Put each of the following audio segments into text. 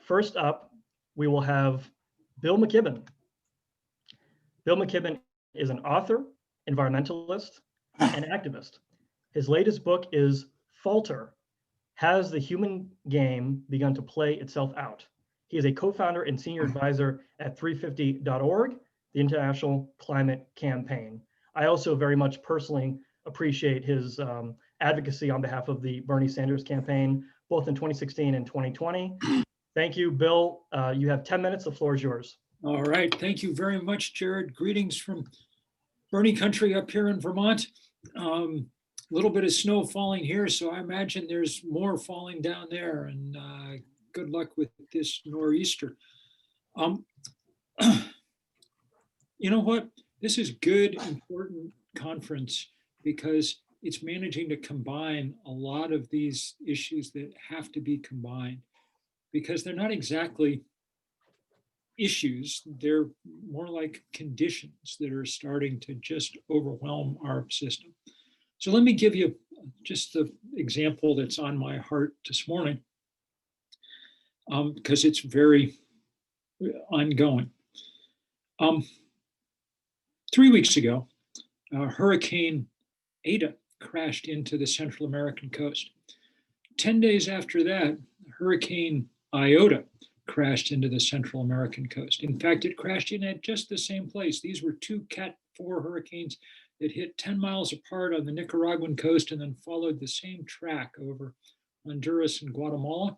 first up, we will have Bill McKibben. Bill McKibben is an author, environmentalist, and activist. His latest book is Falter: Has the Human Game Begun to Play Itself Out? He is a co-founder and senior advisor at 350.org, the International Climate Campaign. I also very much personally appreciate his advocacy on behalf of the Bernie Sanders campaign, both in 2016 and 2020. Thank you, Bill. You have 10 minutes. The floor is yours. All right. Thank you very much, Jared. Greetings from Bernie country up here in Vermont. A little bit of snow falling here, so I imagine there's more falling down there, and good luck with this nor'easter. You know what? This is good, important conference because it's managing to combine a lot of these issues that have to be combined, because they're not exactly issues, they're more like conditions that are starting to just overwhelm our system. So let me give you just the example that's on my heart this morning, because it's very ongoing. 3 weeks ago, Hurricane Eta crashed into the Central American coast. 10 days after that, Hurricane Iota crashed into the Central American coast. In fact, it crashed in at just the same place. These were two Cat 4 hurricanes that hit 10 miles apart on the Nicaraguan coast and then followed the same track over Honduras and Guatemala.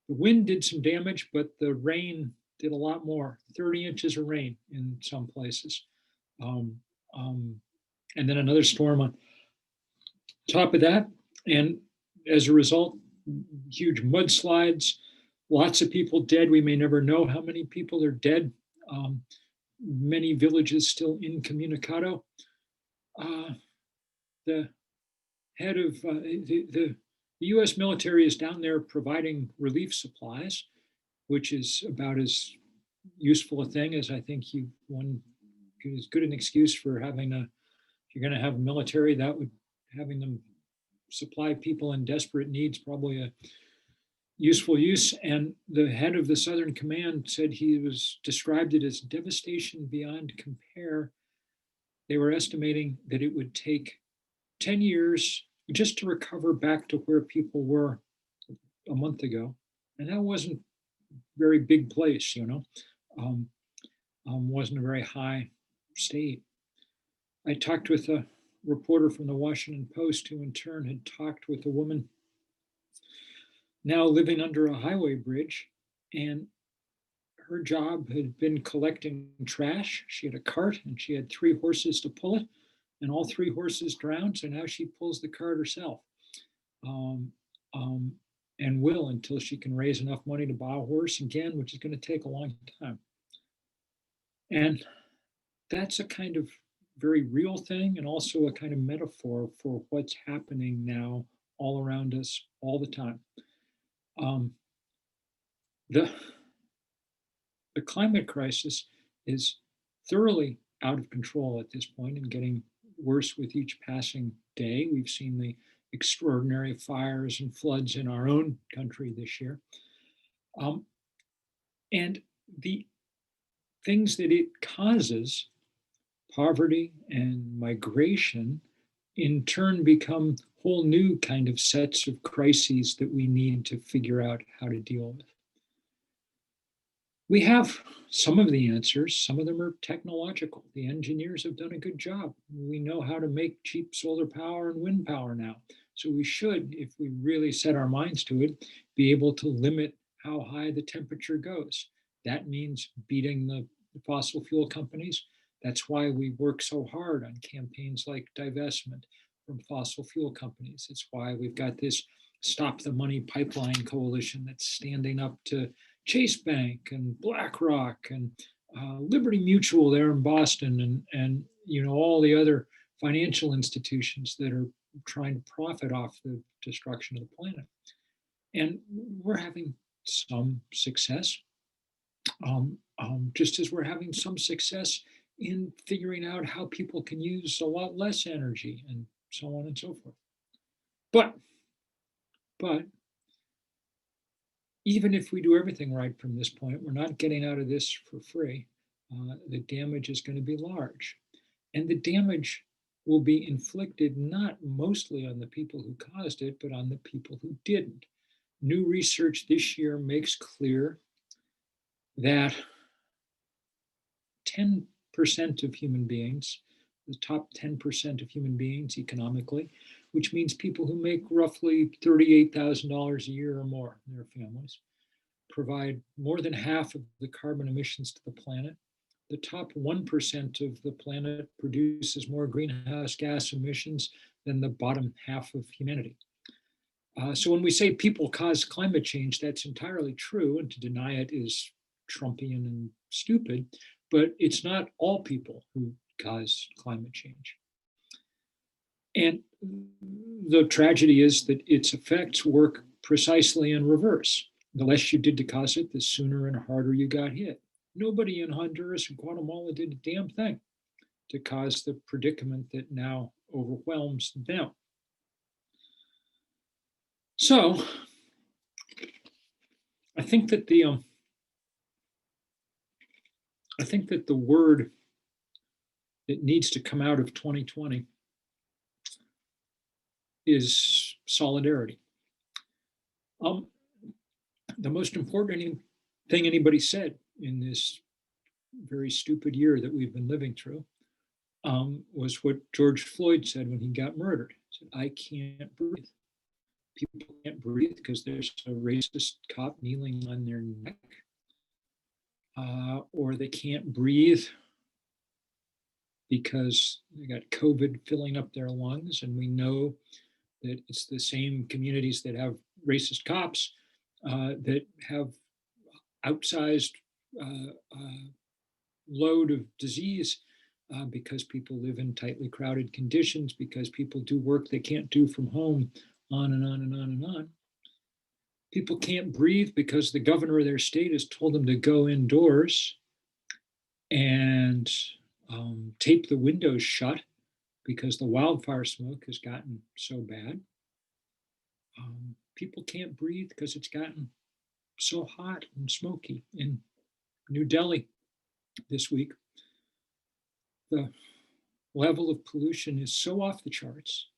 The wind did some damage, but the rain did a lot more, 30 inches of rain in some places. And then another storm on top of that. And as a result, huge mudslides, lots of people dead. We may never know how many people are dead. Many villages still incommunicado. The head of the US military is down there providing relief supplies, which is about as useful a thing as I think one is good an excuse for having if you're going to have a military, that would having them supply people in desperate needs, probably a useful use. And the head of the Southern Command said described it as devastation beyond compare. They were estimating that it would take 10 years just to recover back to where people were a month ago. And that wasn't a very big place, wasn't a very high state. I talked with a reporter from the Washington Post who in turn had talked with a woman now living under a highway bridge, and her job had been collecting trash. She had a cart and she had 3 horses to pull it, and all 3 horses drowned. So now she pulls the cart herself, and will until she can raise enough money to buy a horse again, which is going to take a long time. And that's a kind of very real thing, and also a kind of metaphor for what's happening now all around us all the time. The climate crisis is thoroughly out of control at this point and getting worse with each passing day. We've seen the extraordinary fires and floods in our own country this year. And the things that it causes, poverty and migration, in turn become whole new kind of sets of crises that we need to figure out how to deal with. We have some of the answers. Some of them are technological. The engineers have done a good job. We know how to make cheap solar power and wind power now. So we should, if we really set our minds to it, be able to limit how high the temperature goes. That means beating the fossil fuel companies. That's why we work so hard on campaigns like divestment from fossil fuel companies. It's why we've got this Stop the Money Pipeline coalition that's standing up to Chase Bank and BlackRock and Liberty Mutual there in Boston, and all the other financial institutions that are trying to profit off the destruction of the planet. And we're having some success, just as we're having some success in figuring out how people can use a lot less energy and so on and so forth. But even if we do everything right from this point, we're not getting out of this for free. The damage is going to be large. And the damage will be inflicted not mostly on the people who caused it, but on the people who didn't. New research this year makes clear that 10% of human beings, the top 10% of human beings economically, which means people who make roughly $38,000 a year or more in their families, provide more than half of the carbon emissions to the planet. The top 1% of the planet produces more greenhouse gas emissions than the bottom half of humanity. So when we say people cause climate change, that's entirely true, and to deny it is Trumpian and stupid, but it's not all people who cause climate change. And the tragedy is that its effects work precisely in reverse. The less you did to cause it, the sooner and harder you got hit. Nobody in Honduras and Guatemala did a damn thing to cause the predicament that now overwhelms them. So I think that the word that needs to come out of 2020 is solidarity. The most important thing anybody said in this very stupid year that we've been living through was what George Floyd said when he got murdered. He said, "I can't breathe." People can't breathe because there's a racist cop kneeling on their neck, or they can't breathe because they got COVID filling up their lungs. And we know that it's the same communities that have racist cops that have outsized load of disease because people live in tightly crowded conditions, because people do work they can't do from home, on and on and on and on. People can't breathe because the governor of their state has told them to go indoors and tape the windows shut because the wildfire smoke has gotten so bad. People can't breathe because it's gotten so hot and smoky. In New Delhi this week, the level of pollution is so off the charts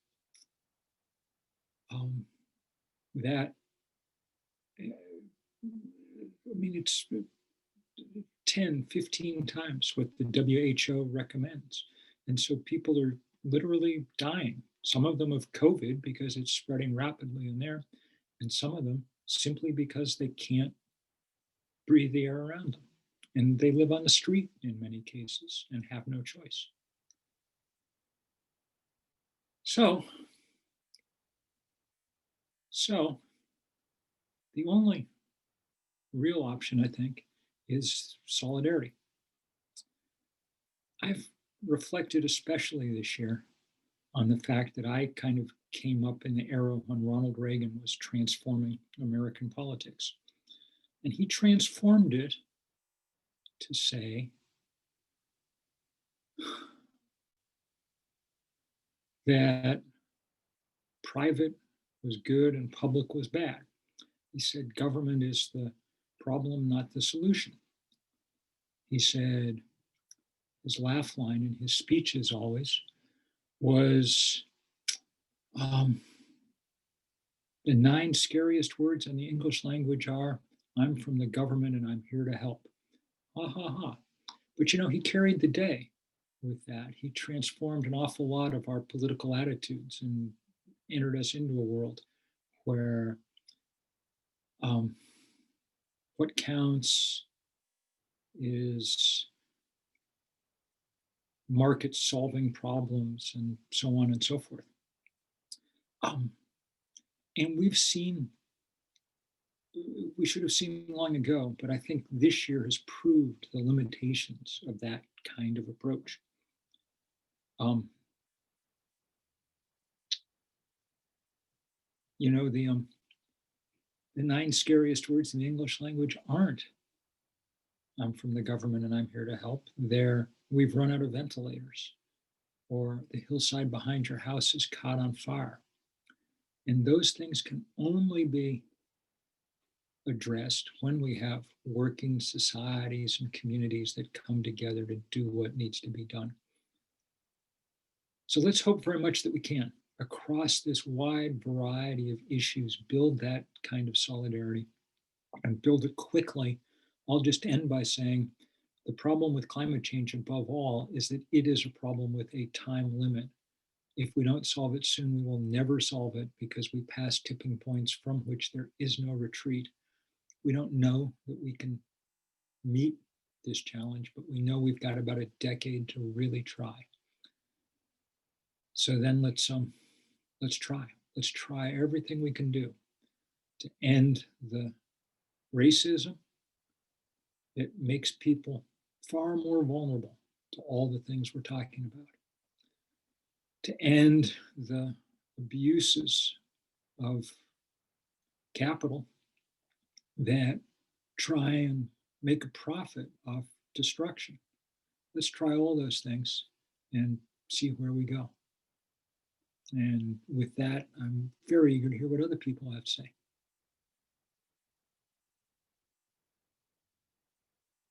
that, I mean, it's 10, 15 times what the WHO recommends. And so people are literally dying. Some of them of COVID because it's spreading rapidly in there, and some of them simply because they can't breathe the air around them. And they live on the street in many cases and have no choice. So the only real option, I think, is solidarity. I've reflected especially this year on the fact that I kind of came up in the era when Ronald Reagan was transforming American politics. And he transformed it to say that private was good and public was bad. He said government is the problem, not the solution. He said, his laugh line in his speeches always was, the 9 scariest words in the English language are, "I'm from the government and I'm here to help." Ha ha ha. But you know, he carried the day with that. He transformed an awful lot of our political attitudes and entered us into a world where what counts is market solving problems and so on and so forth. And we should have seen long ago, but I think this year has proved the limitations of that kind of approach. You know, the 9 scariest words in the English language aren't, "I'm from the government and I'm here to help." They're, "We've run out of ventilators," or "The hillside behind your house is caught on fire." And those things can only be addressed when we have working societies and communities that come together to do what needs to be done. So let's hope very much that we can, across this wide variety of issues, build that kind of solidarity and build it quickly. I'll just end by saying the problem with climate change, above all, is that it is a problem with a time limit. If we don't solve it soon, we will never solve it because we pass tipping points from which there is no retreat. We don't know that we can meet this challenge, but we know we've got about a decade to really try. So then let's try. Let's try everything we can do to end the racism that makes people far more vulnerable to all the things we're talking about, to end the abuses of capital that try and make a profit off destruction. Let's try all those things and see where we go. And with that, I'm very eager to hear what other people have to say.